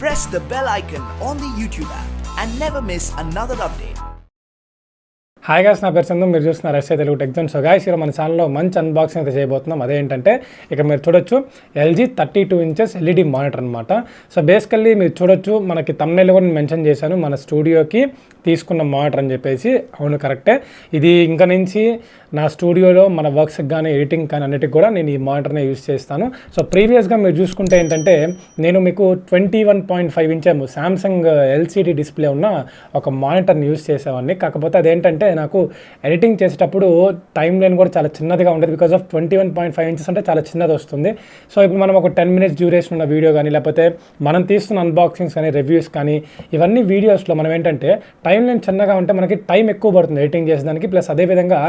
press the bell icon on the YouTube app and never miss another update. Hi guys, నా పేరు చందు. మీరు చూస్తున్నారు SA Telugu tech zone. So guys, మన ఛానల్లో మంచి అన్బాక్సింగ్ అయితే చేయబోతున్నాం. అదేంటంటే ఇక మీరు చూడొచ్చు LG 32 inches LED మానిటర్ అనమాట. సో బేసికల్లీ మీరు చూడొచ్చు, మనకి thumbnail కూడా నేను మెన్షన్ చేశాను, మన స్టూడియోకి తీసుకున్న మానిటర్ అని చెప్పేసి. అవును, కరెక్టే. ఇది ఇంకా నుంచి నా స్టూడియోలో మన వర్క్స్కి కానీ ఎడిటింగ్ కానీ అన్నిటికి కూడా నేను ఈ మానిటర్నే యూజ్ చేస్తాను. సో ప్రీవియస్గా మీరు చూసుకుంటే ఏంటంటే నేను మీకు 21.5 inch శాంసంగ్ LCD డిస్ప్లే ఉన్న ఒక మానిటర్ని యూజ్ చేసేవాడిని. కాకపోతే అదేంటంటే నాకు ఎడిటింగ్ చేసేటప్పుడు టైం లైన్ కూడా చాలా చిన్నదిగా ఉండేది. బికాస్ ఆఫ్ 21.5 inches అంటే చాలా చిన్నది వస్తుంది. సో ఇప్పుడు మనం ఒక 10 minutes డ్యూరేషన్ ఉన్న వీడియో కానీ, లేకపోతే మనం తీస్తున్న అన్బాక్సింగ్స్ కానీ, రివ్యూస్ కానీ, ఇవన్నీ వీడియోస్లో మనం ఏంటంటే టైం లైన్ చిన్నగా ఉంటే మనకి టైం ఎక్కువ పడుతుంది ఎడిటింగ్ చేసేదానికి. ప్లస్ అదేవిధంగా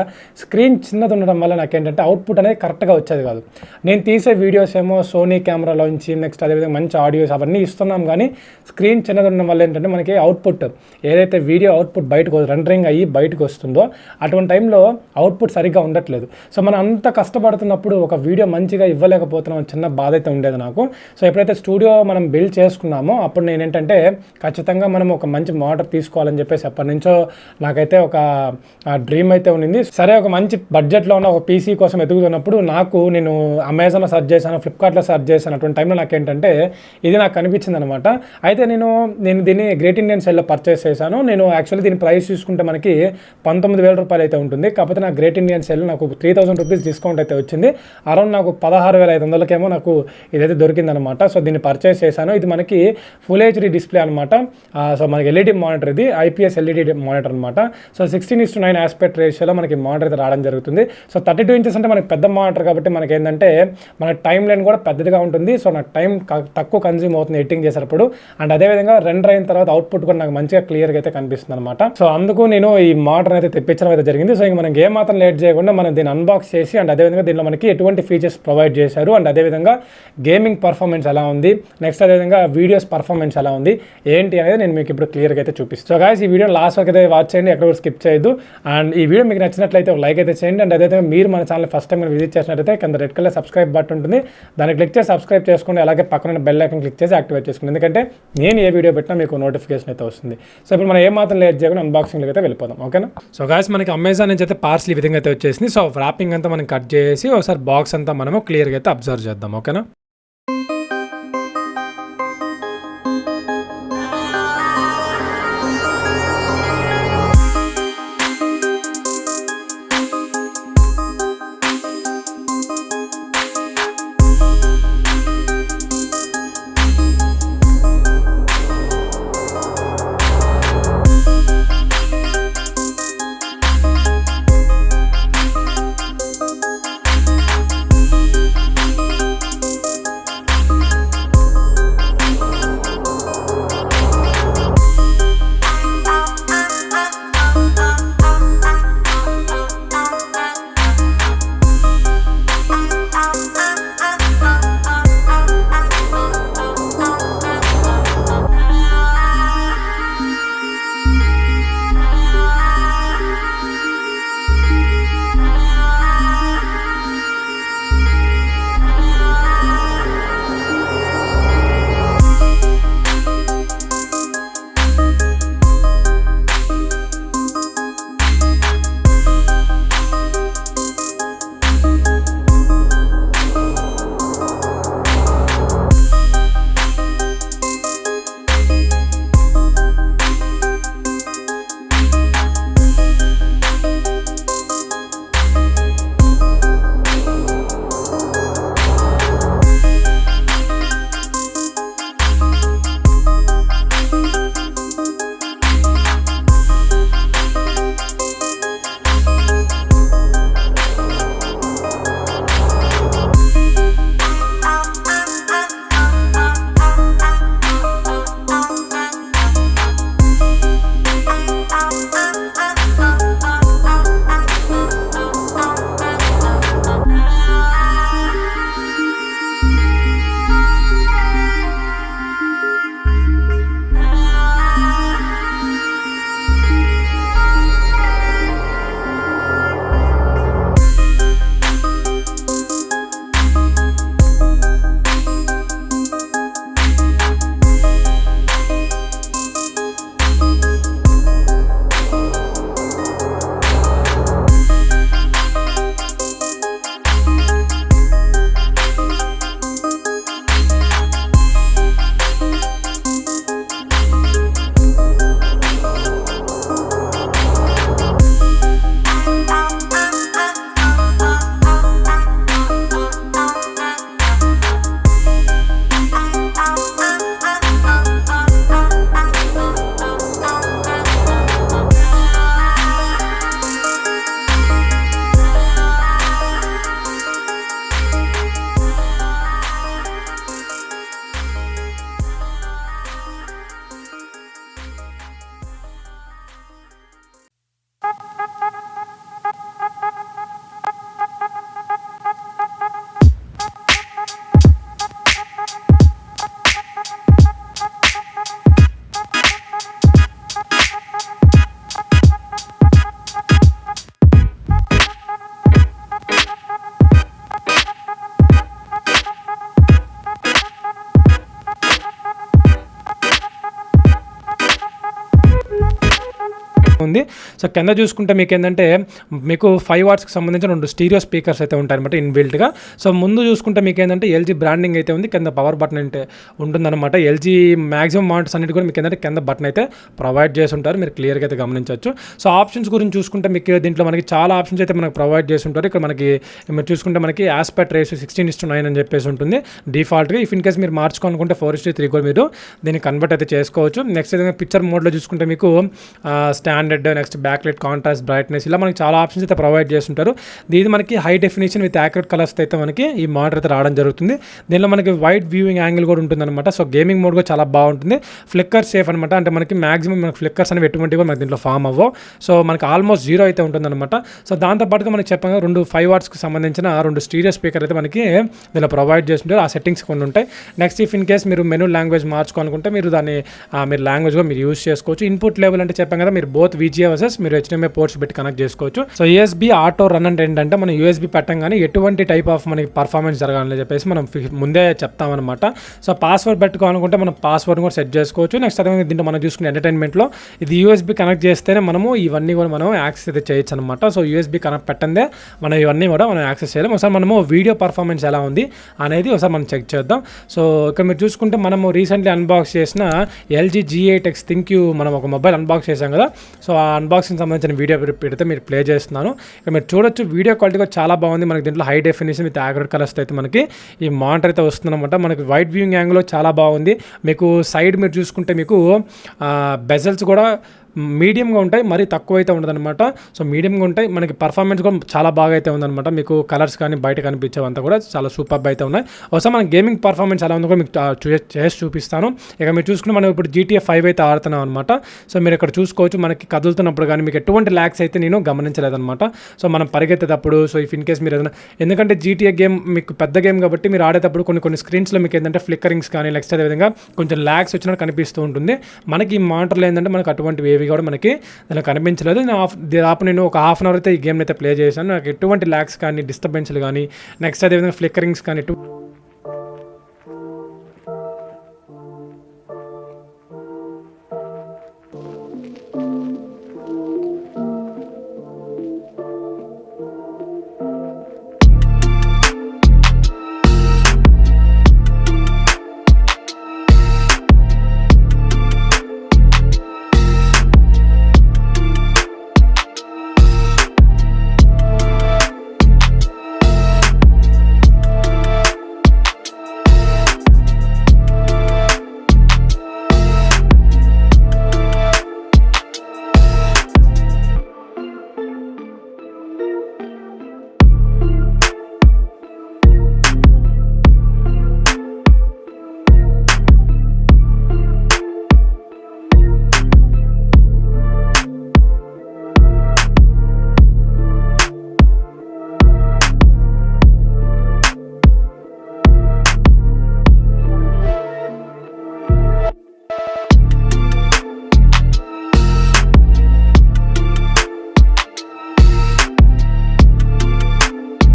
స్క్రీన్ చిన్నది ఉండడం వల్ల నాకేంటంటే అవుట్పుట్ అనేది కరెక్ట్గా వచ్చేది కాదు. నేను తీసే వీడియోస్ ఏమో సోనీ కెమెరాలోంచి, నెక్స్ట్ అదేవిధంగా మంచి ఆడియోస్ అవన్నీ ఇస్తున్నాం, కానీ స్క్రీన్ చిన్నది ఉండడం వల్ల ఏంటంటే మనకి అవుట్పుట్ ఏదైతే వీడియో అవుట్పుట్ బయటకు రెండరింగ్ అయ్యి బయటకు వస్తుందో అటువంటి టైంలో అవుట్పుట్ సరిగ్గా ఉండట్లేదు. సో మనం అంత కష్టపడుతున్నప్పుడు ఒక వీడియో మంచిగా ఇవ్వలేకపోతున్నాం, చిన్న బాధ అయితే ఉండేది నాకు. సో ఎప్పుడైతే స్టూడియో మనం బిల్డ్ చేసుకున్నామో అప్పుడు నేను ఏంటంటే ఖచ్చితంగా మనం ఒక మంచి మానిటర్ తీసుకోవాలని చెప్పేసి ఎప్పటి నుంచో నాకైతే ఒక డ్రీమ్ అయితే ఉండింది. సరే, ఒక మంచి బడ్జెట్లో ఉన్న ఒక పీసీ కోసం ఎదుగుతున్నప్పుడు నేను అమెజాన్లో సెర్చ్ చేశాను, ఫ్లిప్కార్ట్లో సెర్చ్ చేశాను. అటువంటి టైంలో నాకేంటంటే ఇది నాకు కనిపించింది అనమాట. అయితే నేను దీన్ని గ్రేట్ ఇండియన్ సేల్లో పర్చేస్ చేశాను. నేను యాక్చువల్లీ దీని ప్రైస్ చూసుకుంటే మనకి 19,000 రూపాయలు అయితే ఉంటుంది. కాకపోతే నాకు గ్రేట్ ఇండియన్ సేల్ నాకు 3,000 రూపీస్ డిస్కౌంట్ అయితే వచ్చింది. అరౌండ్ నాకు 16,500కేమో నాకు ఇదైతే దొరికిందనమాట. సో దీన్ని పర్చేస్ చేశాను. ఇది మనకి ఫుల్ HD డిస్ప్లే అనమాట. సో మనకి LED మానిటర్, ఇది IPS LED మానిటర్ అనమాట. సో 16:9 ఆస్పెక్ట్ రేషియోలో మనకి మానిటర్ అయితే రావడం జరుగుతుంది. సో 32 inches అంటే మనకి పెద్ద మానిటర్ కాబట్టి మనకి ఏంటంటే మన టైం లైన్ కూడా పెద్దదిగా ఉంటుంది. సో నాకు టైం తక్కువ కన్జ్యూమ్ అవుతుంది ఎడిటింగ్ చేసేటప్పుడు. అండ్ అదేవిధంగా రెండర్ అయిన తర్వాత అవుట్పుట్ కూడా నాకు మంచిగా క్లియర్గా అయితే కనిపిస్తుంది అనమాట. సో అందుకు నేను ఈ మానిటర్ అయితే తెప్పించడం అయితే జరిగింది. సో ఇంక మనకి ఏమాత్రం లేట్ చేయకుండా మనం దీన్ని అన్బాక్స్ చేసి, అండ్ అదేవిధంగా దీనిలో మనకి ఎటువంటి ఫీచర్స్ ప్రొవైడ్ చేశారు, అండ్ అదేవిధంగా గేమింగ్ పర్ఫార్మెన్స్ ఎలా ఉంది, నెక్స్ట్ అదేవిధంగా వీడియోస్ పర్ఫార్మెన్స్ ఎలా ఉంది ఏంటి అనేది నేను మీకు ఇప్పుడు క్లియర్గా అయితే చూపిస్తాను. సో గాయ్స్, ఈ వీడియో లాస్ట్ వరకు అయితే వాచ్ చేయండి, ఎక్కడ కూడా స్కిప్ చేయొద్దు. అండ్ ఈ వీడియో మీకు నచ్చినట్లయితే ఒక లైక్ అయితే చేయండి. అండ్ అదేవిధంగా మీరు మన ఛానల్ ఫస్ట్ టైం విజిట్ చేసినట్లయితే కింద రెడ్ కలర్ సబ్స్క్రైబ్ బటన్ ఉంటుంది, దాన్ని క్లిక్ చేసి సబ్స్క్రైబ్ చేసుకోండి. అలాగే పక్కన బెల్ ఐకాన్ క్లిక్ చేసి యాక్టివేట్ చేసుకోండి, ఎందుకంటే నేను ఏ వీడియో పెట్టినా మీకు నోటిఫికేషన్ అయితే వస్తుంది. సో ఇప్పుడు మనం ఏమాత్రం లేట్ చేయకుండా అన్బాక్సింగ్కి అయితే వెళ్ళిపోదాం, ఓకేనా? సో గాయ్స్, మనకి అమెజాన్ నుంచి అయితే పార్సల్ ఈ విధంగా అయితే వచ్చేసింది. సో ర్యాపింగ్ అంతా మనం కట్ చేసి ఒకసారి బాక్స్ అంతా మనము క్లియర్గా అయితే అబ్జర్వ్ చేద్దాం, ఓకేనా? ఉంది. సో కింద చూసుకుంటే మీకు ఏంటంటే మీకు 5 వాట్స్కి సంబంధించిన 2 స్టీరియో స్పీకర్స్ అయితే ఉంటాయన్నమాట ఇన్బిల్ట్గా. సో ముందు చూసుకుంటే మీకు ఏంటంటే ఎల్జీ బ్రాండింగ్ అయితే ఉంది, కింద పవర్ బటన్ అంటే ఉంటుందన్నమాట. ఎల్జీ మ్యాక్సిమం మానిటర్స్ అన్నిటి కూడా మీకు ఏంటంటే కింద బటన్ అయితే ప్రొవైడ్ చేసి ఉంటారు, మీరు క్లియర్గా అయితే గమనించవచ్చు. సో ఆప్షన్స్ గురించి చూసుకుంటే మీకు దీంట్లో మనకి చాలా ఆప్షన్స్ అయితే మనకు ప్రొవైడ్ చేసి ఉంటారు. ఇక్కడ మనకి మీరు చూసుకుంటే మనకి ఆస్పెక్ట్ రేషియో 16:9 అని చెప్పేసి ఉంటుంది డిఫాల్ట్గా. ఇఫ్ ఇన్ కేస్ మీరు మార్చుకోవాలనుకుంటే 4:3 కూడా మీరు దీన్ని కన్వర్ట్ అయితే చేసుకోవచ్చు. నెక్స్ట్ ఏదైనా పిక్చర్ మోడ్లో చూసుకుంటే మీకు standard, next back light, contrast, brightness, ఇలా మనకి చాలా ఆప్షన్స్ అయితే ప్రొవైడ్ చేస్తుంటారు. ఇది మనకి high definition with accurate colours అయితే మనకి ఈ మానిటర్ అయితే రావడం జరుగుతుంది. దీనిలో మనకి వైడ్ వ్యూయింగ్ యాంగిల్ కూడా ఉంటుందన్నమాట. సో గేమింగ్ మోడ్ కూడా చాలా బాగుంటుంది. ఫ్లిక్కర్ సేఫ్ అనమాట, అంటే మనకి మాక్సిమం మనకి ఫ్లిక్కర్స్ అనేవి ఎటువంటివి మనకి దీంట్లో ఫామ్ అవ్వవు. సో మనకి ఆల్మోస్ట్ 0 అయితే ఉంటుందన్నమాట. సో దాంతోపాటుగా మనకి చెప్పాను 2 5 వాట్స్కి సంబంధించిన 2 స్టీరియో స్పీకర్ అయితే మనకి దీనిలో ప్రొవైడ్ చేస్తుంటారు. ఆ సెట్టింగ్స్ కొన్ని ఉంటాయి. నెక్స్ట్ ఇఫ్ ఇన్ కేస్ మీరు మెనూ లాంగ్వేజ్ మార్చుకోవాలనుకుంటే మీరు దాన్ని మీరు లాంగ్వేజ్గా మీరు యూస్ చేసుకోవచ్చు. ఇన్పుట్ లెవెల్ అంటే చెప్పాం కదా, మీరు బోత్ VGA వర్సెస్ మీరు HDMI పోర్ట్స్ పెట్టి కనెక్ట్ చేసుకోవచ్చు. సో USB ఆటో రన్ అంటే ఏంటంటే మనం USB పెట్టంగానే ఎటువంటి టైప్ ఆఫ్ మనకి పర్ఫార్మెన్స్ జరగాలని చెప్పేసి మనం ముందే చెప్తామన్నమాట. సో పాస్వర్డ్ పెట్టుకోవాలనుకుంటే మనం పాస్వర్డ్ కూడా సెట్ చేసుకోవచ్చు. నెక్స్ట్ అదే దీంట్లో మనం చూసుకునే ఎంటర్టైన్మెంట్లో ఇది USB కనెక్ట్ చేస్తేనే మనము ఇవన్నీ కూడా మనం యాక్సెస్ అయితే చేయొచ్చు అనమాట. సో USB కనెక్ట్ పెట్టందే మనం ఇవన్నీ కూడా మనం యాక్సెస్ చేయలేం. ఒకసారి మనము వీడియో పర్ఫార్మెన్స్ ఎలా ఉంది అనేది ఒకసారి మనం చెక్ చేద్దాం. సో ఇక్కడ మీరు చూసుకుంటే మనము రీసెంట్లీ అన్బాక్స్ చేసిన LG G8X ThinQ మనం ఒక మొబైల్ అన్బాక్స్ చేసాం కదా. సో ఆ అన్బాక్సింగ్ సంబంధించిన వీడియో పెడితే మీరు ప్లే చేస్తున్నాను. ఇక్కడ మీరు చూడొచ్చు వీడియో క్వాలిటీ కూడా చాలా బాగుంది. మనకి దీంట్లో high definition with accurate colours అయితే మనకి ఈ మానిటర్ అయితే వస్తుందన్నమాట. మనకి వైడ్ వ్యూయింగ్ యాంగిల్ చాలా బాగుంది. మీకు సైడ్ మీరు చూసుకుంటే మీకు బెజల్స్ కూడా మీడియంగా ఉంటాయి, మరీ తక్కువ అయితే ఉండదన్నమాట. సో మీడియంగా ఉంటాయి. మనకి పర్ఫార్మెన్స్ కూడా చాలా బాగా అయితే ఉందన్నమాట. మీకు కలర్స్ కానీ బయట కనిపించేవంతా కూడా చాలా సూపర్ అయితే ఉన్నాయి. ఒకసారి మన గేమింగ్ పర్ఫార్మెన్స్ ఎలా ఉందో కూడా మీకు చేసి చూపిస్తాను. ఇక మీరు చూసుకుంటే మనం ఇప్పుడు GTA 5 అయితే ఆడుతున్నాం అనమాట. సో మీరు ఇక్కడ చూసుకోవచ్చు మనకి కదులుతున్నప్పుడు కానీ మీకు ఎటువంటి ల్యాగ్స్ అయితే నేను గమనించలేదన్నమాట. సో మనం పరిగెత్తేటప్పుడు, సో ఇఫ్ ఇన్ కేస్ మీరు ఏదైనా, ఎందుకంటే GTA గేమ్ మీకు పెద్ద గేమ్ కాబట్టి మీరు ఆడేటప్పుడు కొన్ని స్క్రీన్స్లో మీకు ఏంటంటే ఫ్లిక్కరింగ్స్ కానీ నెక్స్ట్ అదేవిధంగా కొంచెం ల్యాగ్స్ వచ్చినట్టు కనిపిస్తూ ఉంటుంది. మనకి ఈ మానిటర్లో ఏంటంటే మనకు అటువంటి ఏవి కూడా మనకి దానికి కనిపించలేదు. నేను ఒక హాఫ్ అన్ అవర్ అయితే ఈ గేమ్ని అయితే ప్లే చేశాను. నాకు ఎటువంటి ల్యాగ్స్ కానీ డిస్టర్బెన్స్లు కానీ నెక్స్ట్ అదేవిధంగా ఫ్లిక్కరింగ్స్ కానీ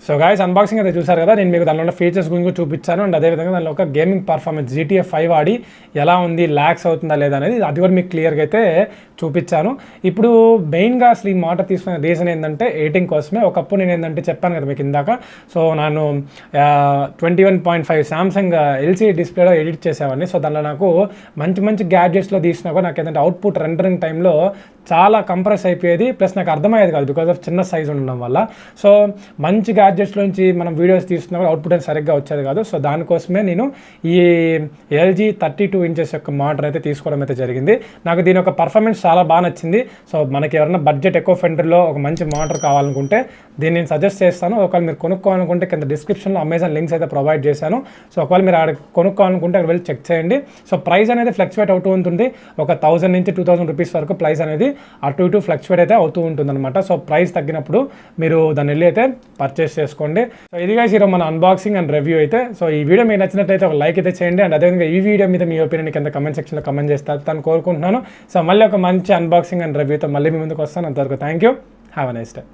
సో గాయస్ అన్బాక్సింగ్ అయితే చూసారు కదా. నేను మీకు దానిలో ఉన్న ఫీచర్స్ గురించి చూపించాను. అండ్ అదేవిధంగా దానిలో ఒక గేమింగ్ పర్ఫార్మెన్స్ GTA 5 ఆడి ఎలా ఉంది, ల్యాగ్స్ అవుతుందా లేదా అనేది అది కూడా మీకు క్లియర్గా అయితే చూపించాను. ఇప్పుడు మెయిన్గా అసలు ఈ మాట తీసుకునే రీజన్ ఏంటంటే ఎడిటింగ్ కోసమే. ఒకప్పుడు నేను ఏంటంటే చెప్పాను కదా మీకు ఇందాక. సో నేను 21.5 సామ్సంగ్ LCD డిస్ప్లేలో ఎడిట్ చేసేవాడిని. సో దానిలో నాకు మంచి గ్యాడ్జెట్స్లో తీసినా కూడా నాకు ఏంటంటే అవుట్పుట్ రెండరింగ్ టైంలో చాలా కంప్రెస్ అయిపోయేది. ప్లస్ నాకు అర్థమయ్యేది కాదు బికాజ్ ఆఫ్ చిన్న సైజ్ ఉండడం వల్ల. సో మంచి గ్యాడ్జెట్స్లోంచి మనం వీడియోస్ తీస్తున్నా కూడా అవుట్పుట్ అనేది సరిగ్గా వచ్చేది కాదు. సో దానికోసమే నేను ఈ LG 32 ఇంచెస్ యొక్క మానిటర్ అయితే తీసుకోవడం అయితే జరిగింది. నాకు దీని యొక్క పర్ఫార్మెన్స్ చాలా బాగా నచ్చింది. సో మనకి ఎవరైనా బడ్జెట్ ఎక్కువ ఫెండర్లో ఒక మంచి మానిటర్ కావాలనుకుంటే దీన్ని నేను సజెస్ట్ చేస్తాను. ఒకవేళ మీరు కొనుక్కోవాలనుకుంటే కింద డిస్క్రిప్షన్లో అమెజాన్ లింక్స్ అయితే ప్రొవైడ్ చేశాను. సో ఒకవేళ మీరు ఆడ కొనుక్కోవాలనుకుంటే అక్కడ వెళ్ళి చెక్ చేయండి. సో ప్రైస్ అనేది ఫ్లక్చువేట్ అవుతూ ఉంటుంది. ఒక 1000 నుంచి 2000 రూపీస్ వరకు ప్రైస్ అనేది అటు ఇటు ఫ్లక్చువేట్ అయితే అవుతూ ఉంటుంది అనమాట. సో ప్రైస్ తగ్గినప్పుడు మీరు దాన్ని వెళ్ళి అయితే పర్చేస్ చేసుకోండి. సో ఇది గైస్ ఈరోజు మన అన్బాక్సింగ్ అండ్ రివ్యూ అయితే. సో ఈ వీడియో మీకు నచ్చినట్లయితే ఒక లైక్ అయితే చేయండి. అండ్ అదేవిధంగా ఈ వీడియో మీద మీ ఒపీనియన్ కింద కమెంట్ సెక్షన్లో కమెంట్ చేస్తారు తను కోరుకుంటున్నాను. సో మళ్ళీ ఒక మంచి అన్బాక్సింగ్ అండ్ రివ్యూతో మళ్ళీ మీ ముందుకు వస్తాను. అంతవరకు thank you. Have a nice day.